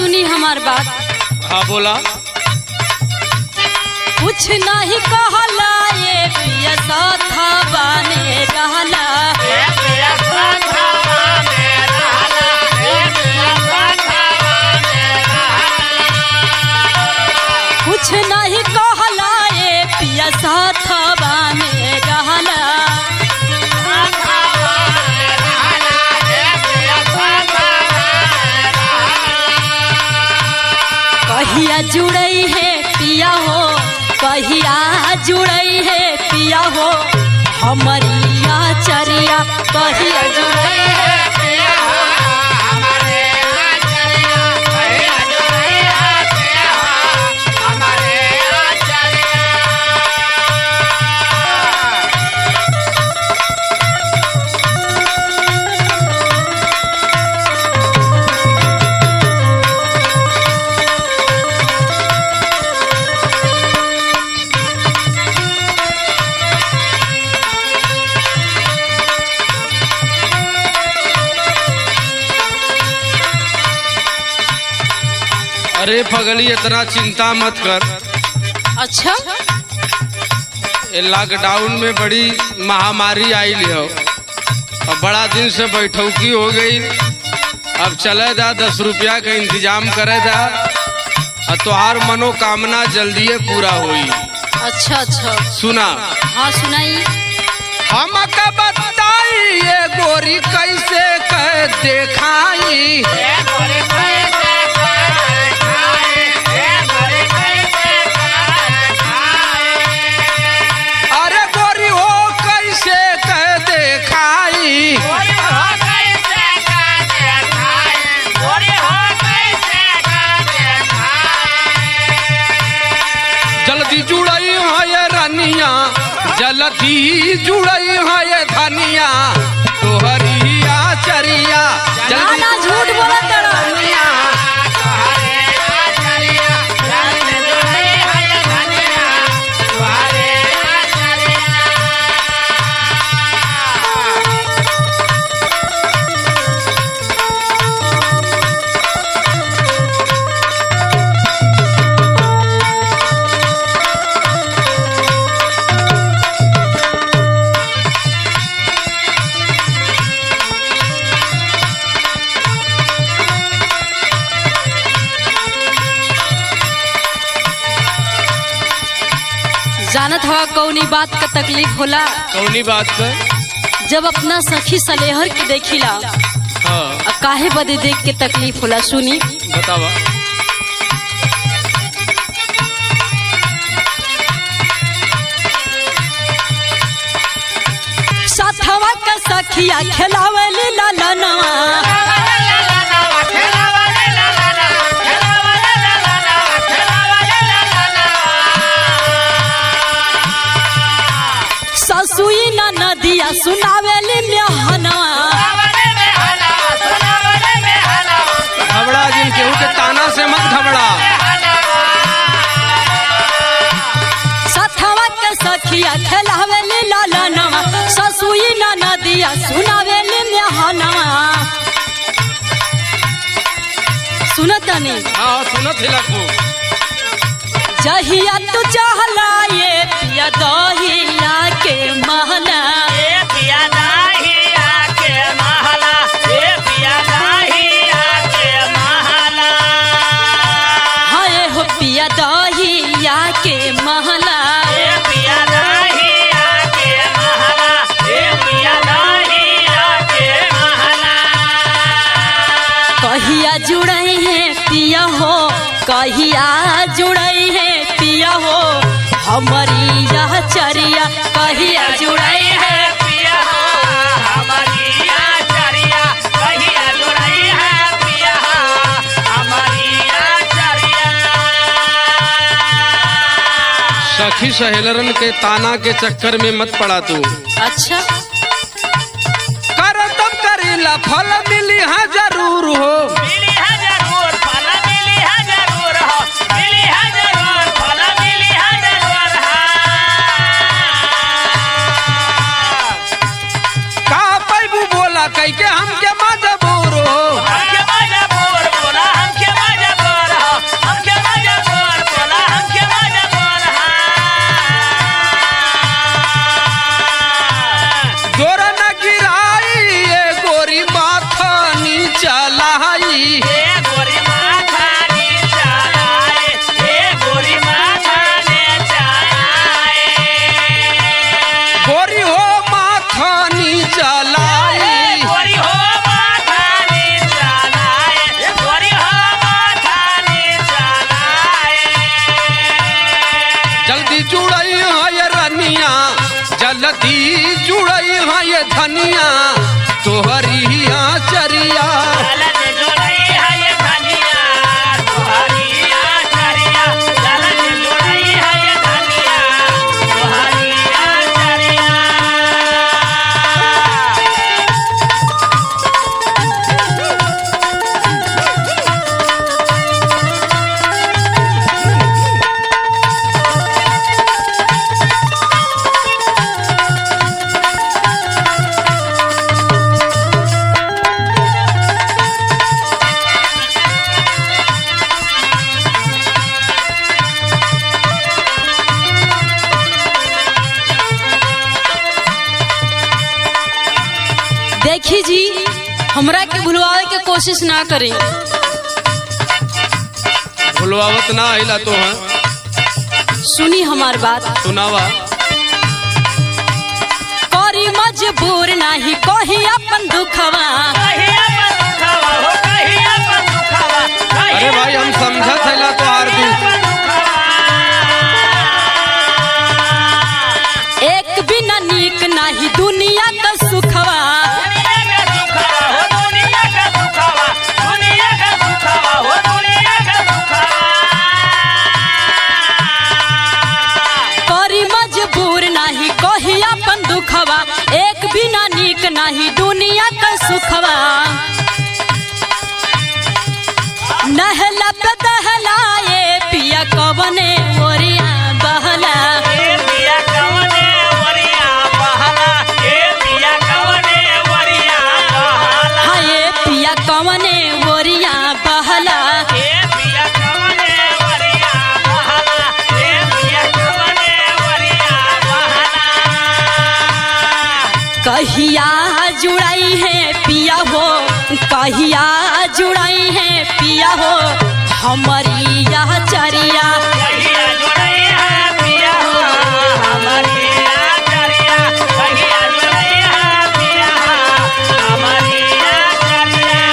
सुनी हमार बात। हाँ बोला। कुछ नहीं कहला ये पिया साथवा में रहला, कुछ नहीं कहला ये पिया साथवा में रहला। कहिया जुड़ई है पिया हो, कहिया जुड़ई है पिया हो, हमारी आचरिया कहिया जुड़ई है पिया हो, हमारे आचरिया कहिया जुड़ई है पिया हो, हमारे आचरिया। अरे पगली इतना चिंता मत कर। अच्छा, लॉकडाउन में बड़ी महामारी आई है और बड़ा दिन से बैठौकी हो गई। अब चले जा 10 रुपया का इंतजाम करे जा और तुहार मनोकामना जल्दी पूरा होई। अच्छा अच्छा, सुना। हाँ सुनाई। हमका बताई ये गोरी कैसे कह देखाई, अरे गोरी हो कैसे कह देखाई, जल्दी जुड़ई है ये रनिया, जल्दी जुड़ई है ये धनिया, तोहरी आचरिया जल्दी। ना झूठ बोला तेरा। जानत हवा कौनी बात का तकलीफ होला? कौनी बात का? जब अपना सखी सलेहर के देखिला, हाँ काहे बदे देख के तकलीफ होला, सुनी। बतावा। साथवा का सखिया खेलावली लालनवा, ससुई ना नदिया सुनावेली मेहनवा। घबरा जिन केहू के ताना से मत घबरा। साथवा के सखिया खेलावेली लालनवा, ससुई ना नदिया सुनावेली मेहनवा। सुनतनी? हाँ सुनत हिला खूब। जहिया तू चाहला ये पिया दहिया के महला, ये पिया दहिया के महला, ये पिया दहिया के महला, हाय हो पिया दहिया के महला, ये पिया दहिया के महला, ये पिया दहिया के महला। कहिया जुड़ई है पिया हो, कहिया जुड़ई है पिया हो, हमारी यह चरिया कहिया जुड़ई है पिया हो, हमारी आचरिया कहिया जुड़ई है पिया हो, हमारी आचरिया। सखी सहेलरन के ताना के चक्कर में मत पड़ा तू। अच्छा, कर तब करीला फल मिली है जरूर हो, मिली है जरूर फल, मिली है जरूर हो, मिली है जरूर फल, मिली है जरूर हो। का पैबू बोला कह के हमके मजबूर हो, हमके मजबूर बोला, हमके मजबूर चलाई। ए गोरी माखानी चलाए, ए गोरी माखानी चलाए। गोरी हो माखानी चलाई। गोरी हो माखानी चलाए, गोरी हो माखानी चलाए। जल्दी जुड़ई है ये रनिया, जल्दी जुड़ई है ये धनिया, तोहरी आचरिया। जलद जुड़ई है ये धनिया, तोहरी आचरिया। जलद जुड़ई है ये धनिया, तोहरी आचरिया। देखी जी, हमरा के भुलवावे के कोशिश ना करी। भुलवावत ना आइला तो है, सुनी हमार बात। सुनावा। करी मजबूर नाही कोही अपन दुखवा। कहिया पर दुखवा हो, कहिया पर दुखवा। अरे भाई हम समझत हैला तो हार दू। एक बिना नीक नाही दुनिया का सुखवा। दुनिया का सुखवा हो, दुनिया का सुखवा। दुनिया का सुखवा हो, दुनिया का सुखवा। करी मजबूर नाही कोही अपन दुखवा। एक बिना नीक नाही दुनिया का सुखवा। नहला पे दहलाए पिया कवने ओरिया बहला। ए पिया कवने वरिया बहला, ए पिया कवने वरिया बहला। हाय पिया कवने ओरिया बहला। ए पिया कवने वरिया बहला, ए पिया कवने वरिया बहला। कहिया जुड़ाई है पिया हो, कहिया जुड़ाई है पिया हो, हमारी यह चरिया। कहिया जुड़ई है पिया हो, हमारी आचरिया। कहिया जुड़ई है पिया हो, हमारी आचरिया।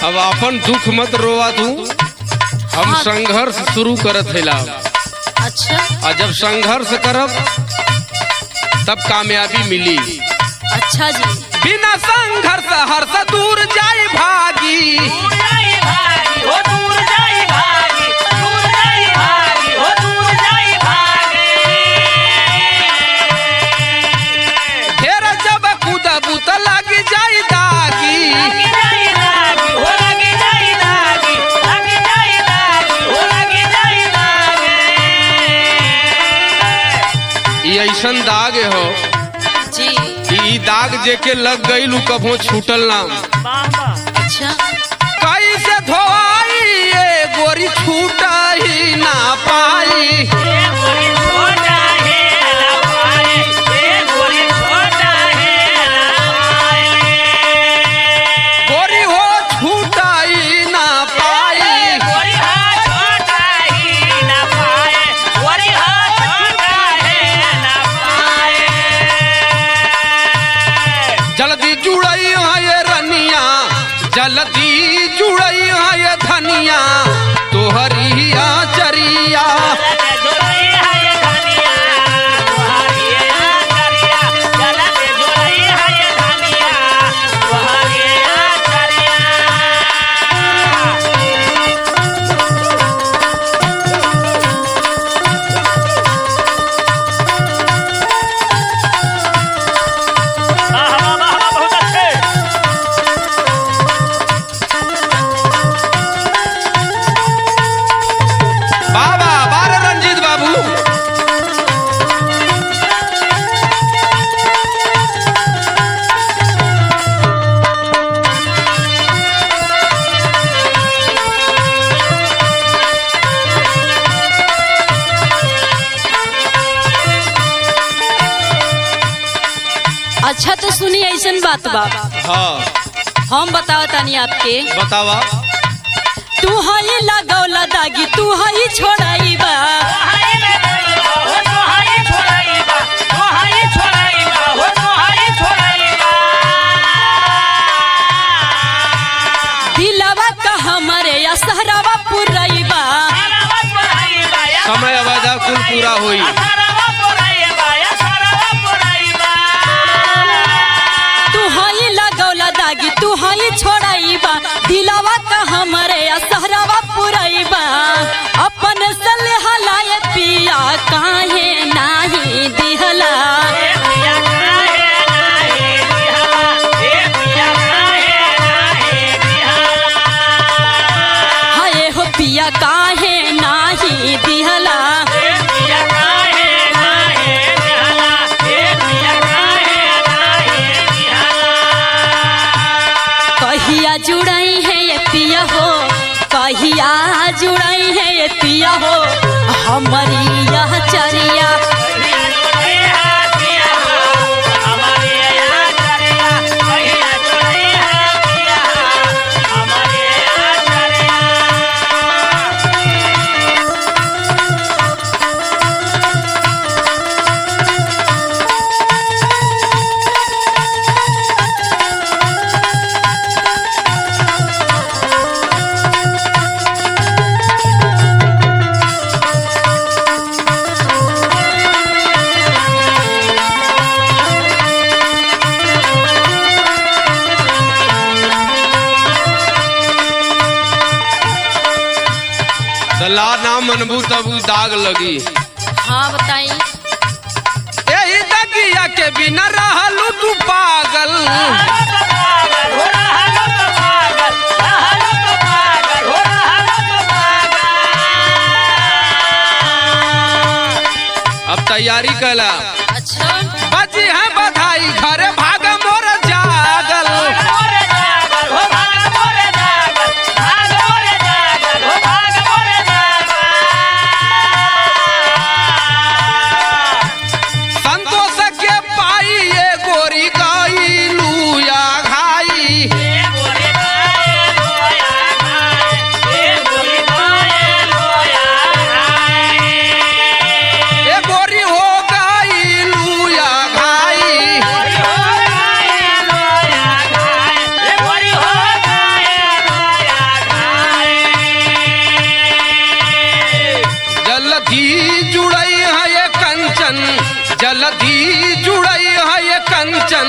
अब अपन दुख मत रोवा तू, हम संघर्ष शुरू करत हैला। अच्छा और जब संघर्ष करब तब कामयाबी मिली। अच्छा जी। बिना संघर्ष हर्ष दूर जाई भागी। दूर जाई भागी हो, दूर जाई भागी। दूर जाई भागी हो, दूर जाई भागी। ढेर जब कूदबू त लग जाई दागी। लगी जाई दागी हो, लगी जाई दागी। लगी जाई दागी हो, लगी जाई दागी। ये ऐसन दाग हो जी। कि दाग जेके लग गई कभो छूटल ना। बाबा अच्छा कैसे धोआई ये गोरी छूटा ही ना पाई। ये गोरी छोटा है ना पाए, ये गोरी छोटा है ना पाए। गोरी हो छूटा ही ना पाई। गोरी हा छोटा ही ना पाए, गोरी हा छोटा है ना पाए। जल्दी जुड़ई है ये रनिया, जल्दी जुड़ई है ये धनिया, तोहरी आचरिया। जलद जुड़ई है ये धनिया, तोहरी आचरिया। जलद जुड़ई है ये धनिया, तोहरी आचरिया। अच्छा तो सुनी ऐसन बात बा, हाँ हम बताओ तानी आपके। बतावा। तू हई लगौला दागी, तू हई छोड़ाई बा, दिलवा का हमारे या सहरावा पुरई बा। समय वादा कुल पूरा हुई। तू हई लगौला दागी, तू हई छोड़ाई बा, दिलवा का हमारे या सहरावा पुरई बा। अपन सलेहा लाए पिया काहे नाही दिहला, हाय हो पिया काहे नाही दिहला। कहिया जुड़ाई है ये पिया हो, कहिया जुड़ाई है ये पिया हो, हमारी यह चरिया। ला ना मनबू तब दाग लगी। हाँ बताई। यही दगिया के बिना रहलू तू पागल, अब तैयारी कला। अच्छा बजी है बधाई घरे भाग मोर जागल, संतोष के पाई ये गोरी गाई लूया घाई। ये गोरी हो गई लूया घाई। जल्दी जुड़ई है ये कंचन, जल्दी जुड़ई है ये कंचन,